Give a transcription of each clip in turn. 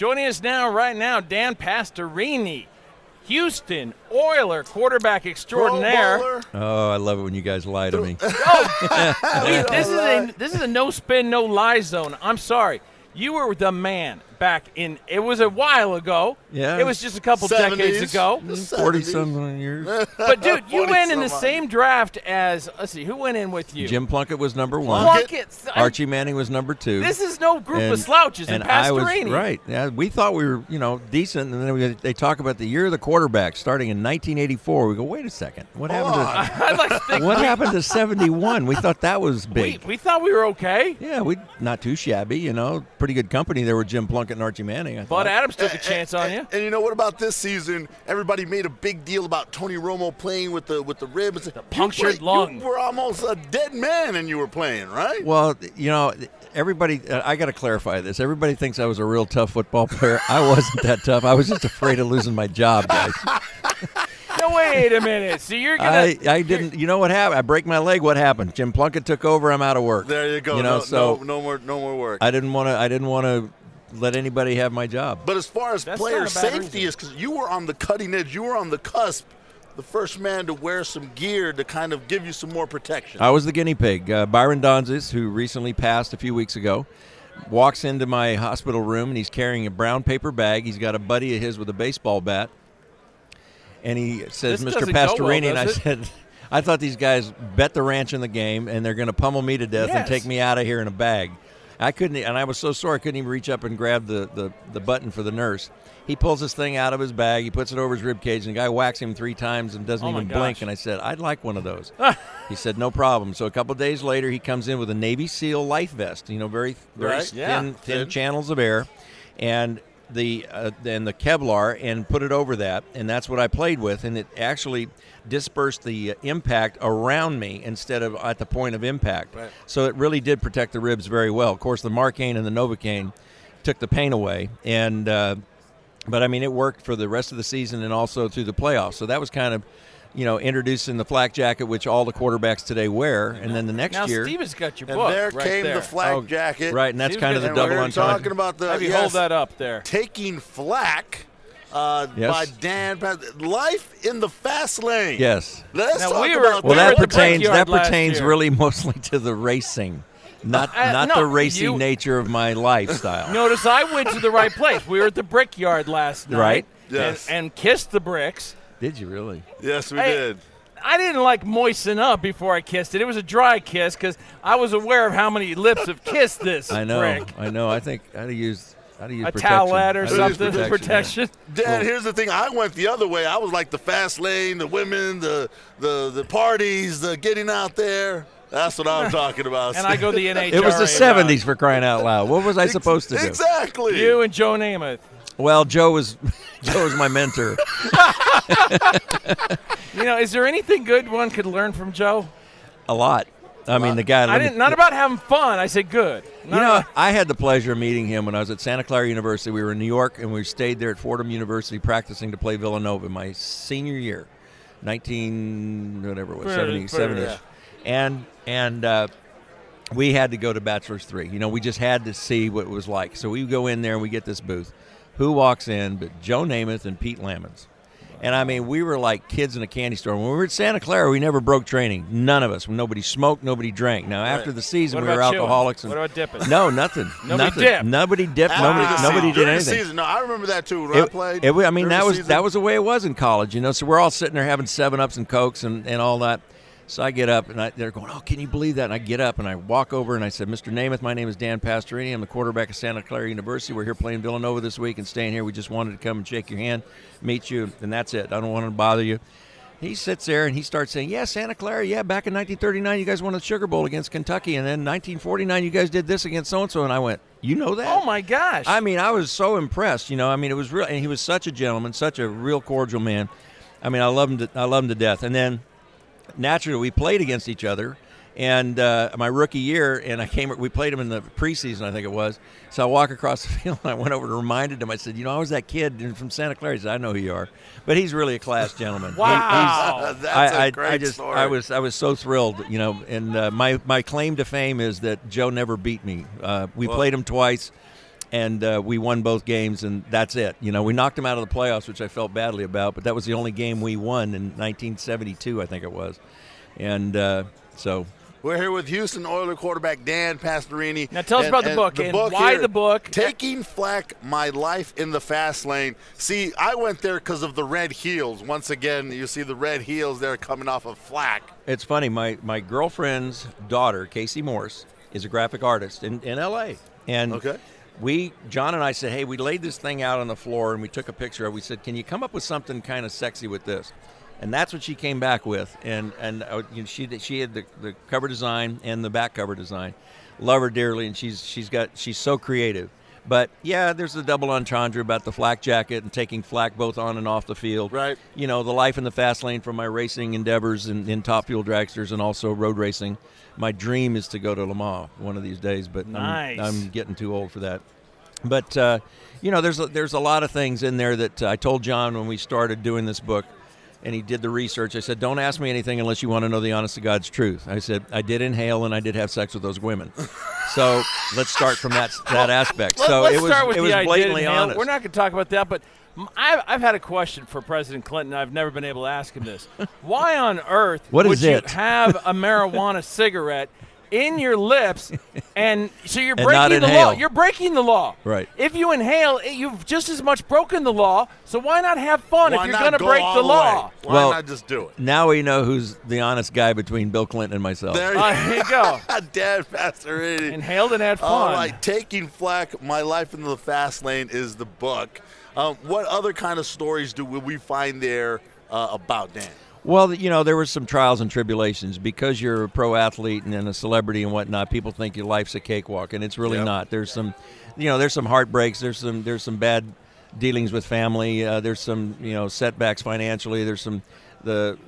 Joining us right now, Dan Pastorini, Houston Oiler quarterback extraordinaire. Oh, I love it when you guys lie to me. This is a no spin, no lie zone. I'm sorry. You were the man back in, it was a while ago. Yeah. It was just a couple 70s. decades ago. 40-some years. But, dude, you went in the 40-some. same draft as, let's see, who went in with you? Jim Plunkett was number 1. Plunkett. Archie Manning was number 2. This is no group of slouches in and I was Pastorini. right. Yeah, we thought we were, decent, and then they talk about the year of the quarterback starting in 1984. We go, wait a second, what happened I'd like to think to 71? We thought that was big. we thought we were okay. Yeah, we not too shabby, pretty good company there with Jim Plunkett and Archie Manning. I Bud thought. Adams took a chance on you. And you know what about this season? Everybody made a big deal about Tony Romo playing with the ribs. The punctured lung. You were almost a dead man and you were playing, right? Well, everybody, I got to clarify this. Everybody thinks I was a real tough football player. I wasn't that tough. I was just afraid of losing my job, guys. No, wait a minute. So you're gonna? I didn't. You know what happened? I break my leg. What happened? Jim Plunkett took over. I'm out of work. There you go. No more work. I didn't want to let anybody have my job. But as far as That's player not a bad safety reason. is, because you were on the cutting edge, you were on the cusp, the first man to wear some gear to kind of give you some more protection. I was the guinea pig. Byron Donzis, who recently passed a few weeks ago, walks into my hospital room, and he's carrying a brown paper bag. He's got a buddy of his with a baseball bat. And he says, This Mr. doesn't go well, Pastorini, and I does it? said, I thought these guys bet the ranch in the game, and they're going to pummel me to death and Yes. take me out of here in a bag. I couldn't, and I was so sore I couldn't even reach up and grab the button for the nurse. He pulls this thing out of his bag, he puts it over his rib cage, and the guy whacks him 3 times and doesn't Oh, my even blink. gosh. And I said, I'd like one of those. He said, no problem. So a couple days later, he comes in with a Navy SEAL life vest, very Right. Yeah. thin channels of air, and the Kevlar, and put it over that, and that's what I played with, and it actually dispersed the impact around me instead of at the point of impact. Right. So it really did protect the ribs very well. Of course, the Marcaine and the Novocaine took the pain away, and but I mean it worked for the rest of the season and also through the playoffs. So that was kind of introducing the flak jacket, which all the quarterbacks today wear, and then the next Now year. Steve has got your and book. there right came there. the flak jacket. Right, and that's Steve's kind of the got- double We're entendre. talking about the Have you hold that up there? taking flak by Yes. Dan. Life in the fast lane. Yes. Let's Now, talk we were- about Well, We were that at the pertains Brickyard last pertains year. really mostly to the racing, not no, the racy you- nature of my lifestyle. Notice I went to the right place. We were at the Brickyard last night. Right. Yes. And kissed the bricks. Did you really? Yes, we Hey, did. I didn't moisten up before I kissed it. It was a dry kiss because I was aware of how many lips have kissed this I know. brick. I know. I think I'd have used A protection. towelette or I'd have used something. Protection. Dan, here's the thing. I went the other way. I was like the fast lane, the women, the parties, the getting out there. That's what I'm talking about. And I go the NHRA. It was the route. 70s, for crying out loud. What was I supposed to do? Exactly. You and Joe Namath. Well, Joe was my mentor. Is there anything good one could learn from Joe? A lot. I mean, the guy. Not about having fun. I said good. I had the pleasure of meeting him when I was at Santa Clara University. We were in New York, and we stayed there at Fordham University practicing to play Villanova my senior year, 77-ish. Yeah. And we had to go to Bachelor's 3. We just had to see what it was like. So we go in there, and we get this booth. Who walks in but Joe Namath and Pete Lamons? And, I mean, we were like kids in a candy store. When we were at Santa Clara, we never broke training. None of us. Nobody smoked. Nobody drank. Now, after the season, What we were about chewing? alcoholics. What about dipping? No, nothing. Nobody nothing. dipped. Nobody dipped. After the Nobody season. did During the anything. season. No, I remember that too when I played. I mean, during that the was season. the way it was in college, So we're all sitting there having 7-Ups and Cokes and all that. So I get up, and they're going, oh, can you believe that? And I get up, and I walk over, and I said, Mr. Namath, my name is Dan Pastorini. I'm the quarterback of Santa Clara University. We're here playing Villanova this week and staying here. We just wanted to come and shake your hand, meet you, and that's it. I don't want to bother you. He sits there, and he starts saying, yeah, Santa Clara, yeah, back in 1939, you guys won the Sugar Bowl against Kentucky, and then 1949, you guys did this against so-and-so. And I went, you know that? Oh, my gosh. I mean, I was so impressed. I mean, it was real, and he was such a gentleman, such a real cordial man. I mean, I love him to death. And then naturally, we played against each other, and my rookie year, and we played him in the preseason, I think it was. So I walk across the field, and I went over and reminded him. I said, I was that kid from Santa Clara. He said, I know who you are, but he's really a class gentleman. Wow. That's a great story. I was so thrilled, and my claim to fame is that Joe never beat me. We played him twice. and we won both games, and that's it. You know, we knocked them out of the playoffs, which I felt badly about, but that was the only game we won in 1972, I think it was. And so we're here with Houston Oilers quarterback Dan Pastorini. Now tell us about the book and why the book. Taking Flack, My Life in the Fast Lane. See, I went there because of the red heels. Once again, you see the red heels there coming off of Flack. It's funny, my girlfriend's daughter, Casey Morse, is a graphic artist in L.A. And John and I said, hey, we laid this thing out on the floor and we took a picture of it. We said, can you come up with something kind of sexy with this? And that's what she came back with. And you know, she had the cover design and the back cover design. Love her dearly, and she's so creative. But yeah, there's the double entendre about the flak jacket and taking flak both on and off the field. Right. You know, the life in the fast lane from my racing endeavors in top fuel dragsters and also road racing. My dream is to go to Le Mans one of these days, but nice. I'm getting too old for that. But you know, there's a lot of things in there that I told John when we started doing this book, and he did the research. I said, don't ask me anything unless you want to know the honest to God's truth. I said, I did inhale and I did have sex with those women. So let's start from that aspect. So let's it was start with blatantly honest. We're not going to talk about that, but I've had a question for President Clinton. I've never been able to ask him this. Why on earth would you have a marijuana cigarette in your lips, and so you're breaking the law? You're breaking the law. Right. If you inhale, you've just as much broken the law. So why not have fun if you're going to break the law? Why not just do it? Now we know who's the honest guy between Bill Clinton and myself. There you go. Dan Pastorini. Inhaled and had fun. All right, Taking Flack, My Life in the Fast Lane is the book. What other kind of stories will we find there about Dan? Well, you know, there were some trials and tribulations. Because you're a pro athlete and a celebrity and whatnot, people think your life's a cakewalk, and it's really not. There's some, you know, there's some heartbreaks. There's some bad dealings with family. There's some, you know, setbacks financially. There's some the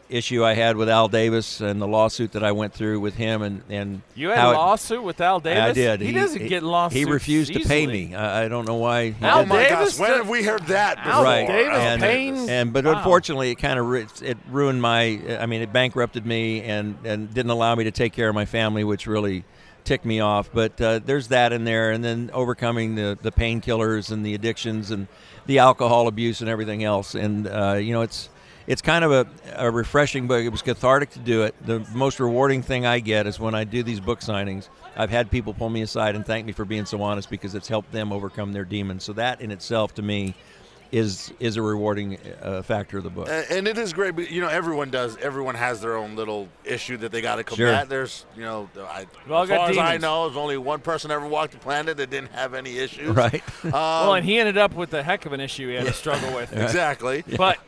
issue I had with Al Davis and the lawsuit that I went through with him, and you had a lawsuit with Al Davis. I did. He doesn't get lawsuits. He refused easily to pay me. I don't know why. Al my Davis. gosh, when have we heard that before? Al Right. Davis but unfortunately, it kind of it ruined my. I mean, it bankrupted me and didn't allow me to take care of my family, which really ticked me off. But there's that in there, and then overcoming the painkillers and the addictions and the alcohol abuse and everything else. And you know, it's kind of a refreshing book. It was cathartic to do it. The most rewarding thing I get is when I do these book signings, I've had people pull me aside and thank me for being so honest, because it's helped them overcome their demons. So that in itself, to me, is a rewarding factor of the book. And it is great, but, you know, everyone has their own little issue that they got to combat. Sure. There's, you know, as got far as I demons. know, there's only one person ever walked the planet that didn't have any issues. Right. Well, and he ended up with a heck of an issue he had to struggle with. Exactly. But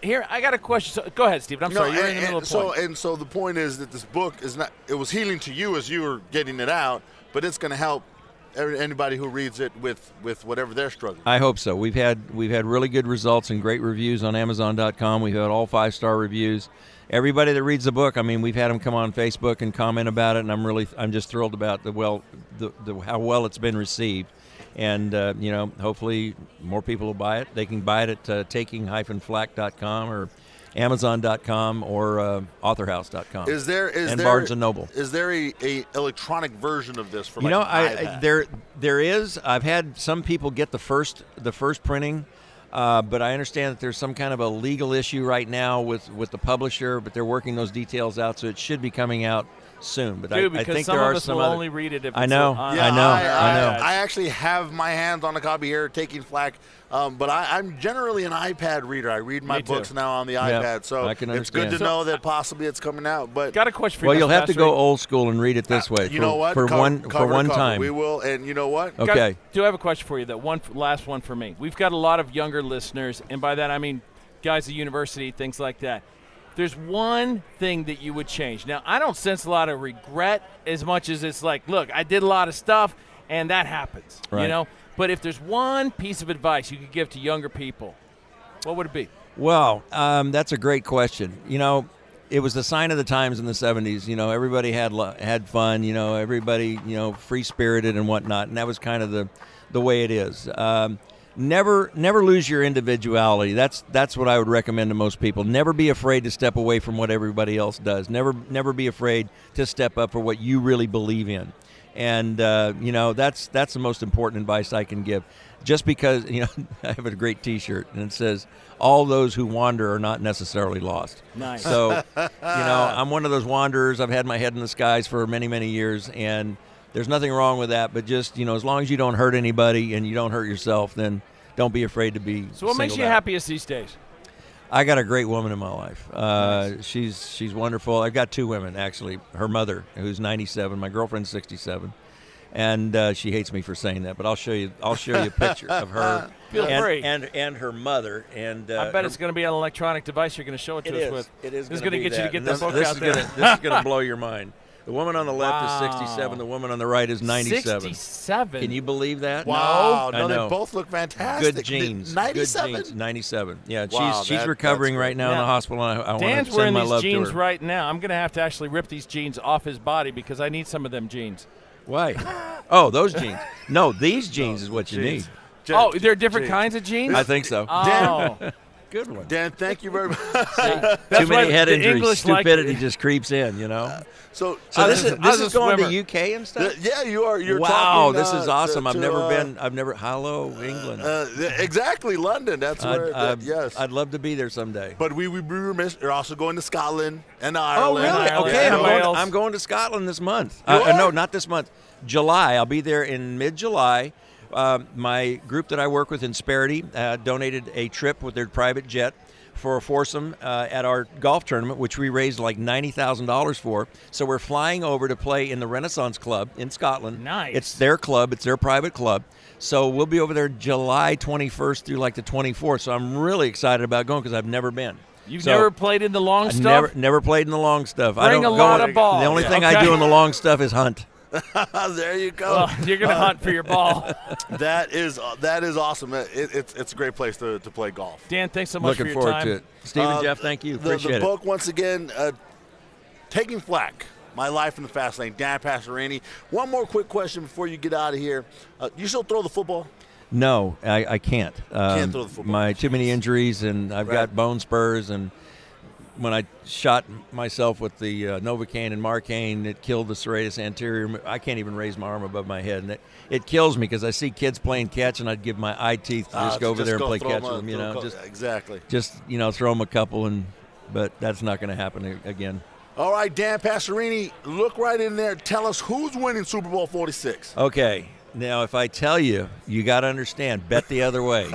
here, I got a question. So, go ahead, Steve. I'm sorry, you're in the middle of the point. So the point is that this book is not. It was healing to you as you were getting it out, but it's going to help anybody who reads it with whatever they're struggling. I hope so. We've had really good results and great reviews on Amazon.com. We've had all 5-star reviews. Everybody that reads the book, I mean, we've had them come on Facebook and comment about it, and I'm just thrilled about how well it's been received. And you know, hopefully more people will buy it. They can buy it at taking-flack.com or Amazon.com or AuthorHouse.com. Is there Barnes and Noble? Is there a electronic version of this for you like know an iPad? there is. I've had some people get the first printing, but I understand that there's some kind of a legal issue right now with the publisher, but they're working those details out, so it should be coming out soon. But I think some there of are us some will other. only read it if I it's know. on I know. I actually have my hands on a copy here, Taking Flack. But I'm generally an iPad reader. I read my books now on the iPad, so it's good to know that possibly it's coming out. But got a question for you. Well, you'll have to go old school and read it this way. You know what? For one time. We will, and you know what? Okay. Do have a question for you? Last one for me. We've got a lot of younger listeners, and by that I mean guys at university, things like that. There's one thing that you would change. Now, I don't sense a lot of regret as much as it's like, look, I did a lot of stuff, and that happens. Right. You know. But if there's one piece of advice you could give to younger people, what would it be? Well, that's a great question. You know, it was the sign of the times in the 70s. You know, everybody had fun. You know, everybody, you know, free-spirited and whatnot, and that was kind of the way it is. Never lose your individuality. That's what I would recommend to most people. Never be afraid to step away from what everybody else does. Never be afraid to step up for what you really believe in. And that's the most important advice I can give. Just because I have a great T-shirt and it says, "All those who wander are not necessarily lost." Nice. So I'm one of those wanderers. I've had my head in the skies for many, many years, and there's nothing wrong with that. But just as long as you don't hurt anybody and you don't hurt yourself, then don't be afraid to be. So what makes you happiest these days? I got a great woman in my life. Nice. She's wonderful. I've got two women, actually. Her mother, who's 97. My girlfriend's 67. And she hates me for saying that, but I'll show you a picture of her and her mother. And I bet it's going to be an electronic device you're going to show it to us with. It is. This is going to get you to get that book out there. This is going to blow your mind. The woman on the left is 67. The woman on the right is 97. 67. Can you believe that? Wow. No, they both look fantastic. Good genes. 97? Good genes. 97. Yeah, wow, she's recovering right now in the hospital. And I want to send my love to her. Dan's wearing these jeans right now. I'm going to have to actually rip these jeans off his body because I need some of them jeans. Why? Oh, those jeans. No, these jeans is what you need. Oh, there are different kinds of jeans? I think so. Oh. Good one. Dan, thank you very much. Too many head injuries. English Stupidity just creeps in, So this is going to UK and stuff? Yeah, you are. You're wow, talking, this is awesome. I've never been. Hello, England. Exactly, London. That's where. Yes. I'd love to be there someday. But we would be remiss. You're also going to Scotland and Ireland. Oh, really? Ireland, Okay, Wales. I'm going to Scotland this month. You are? No, not this month. July. I'll be there in mid-July. My group that I work with, Insperity, donated a trip with their private jet for a foursome at our golf tournament, which we raised like $90,000 for. So we're flying over to play in the Renaissance Club in Scotland. Nice. It's their club. It's their private club. So we'll be over there July 21st through like the 24th. So I'm really excited about going because I've never been. You've never played in the long stuff? Never played in the long stuff. Bring a lot of balls. The only thing I do in the long stuff is hunt. There you go. Well, you're going to hunt for your ball. That is awesome. It's a great place to play golf. Dan, thanks so much for your time. Looking forward to it. Steve and Jeff, thank you. Appreciate the book, once again, Taking Flack, My Life in the Fast Lane, Dan Pastorini. One more quick question before you get out of here. You still throw the football? No, I can't. Can't throw the football. Too many injuries, and I've got bone spurs, and when I shot myself with the Novocaine and Marcaine, it killed the serratus anterior. I can't even raise my arm above my head, and it kills me because I see kids playing catch, and I'd give my eye teeth to just go over there and play catch with them. Exactly. Just throw them a couple, but that's not going to happen again. All right, Dan Pastorini, look right in there. Tell us who's winning Super Bowl 46. Okay. Now, if I tell you, you got to understand. Bet the other way.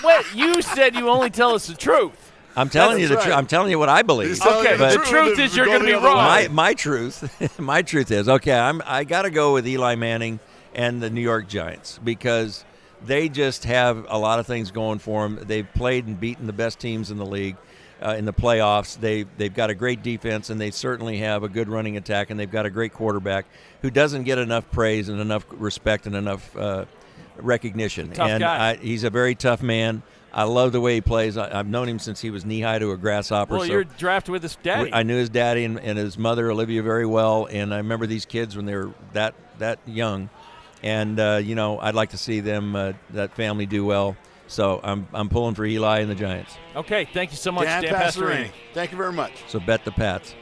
Wait, you said you only tell us the truth. I'm telling you the truth. I'm telling you what I believe. Okay, but the truth is you're going to be wrong. My truth is, okay, I got to go with Eli Manning and the New York Giants because they just have a lot of things going for them. They've played and beaten the best teams in the league in the playoffs. They've got a great defense, and they certainly have a good running attack, and they've got a great quarterback who doesn't get enough praise and enough respect and enough recognition. Tough guy. He's a very tough man. I love the way he plays. I've known him since he was knee-high to a grasshopper. Well, you're drafted with his daddy. I knew his daddy and his mother, Olivia, very well, and I remember these kids when they were that young. And, I'd like to see them, that family, do well. So I'm pulling for Eli and the Giants. Okay, thank you so much, Dan Pastorini. Thank you very much. So bet the Pats.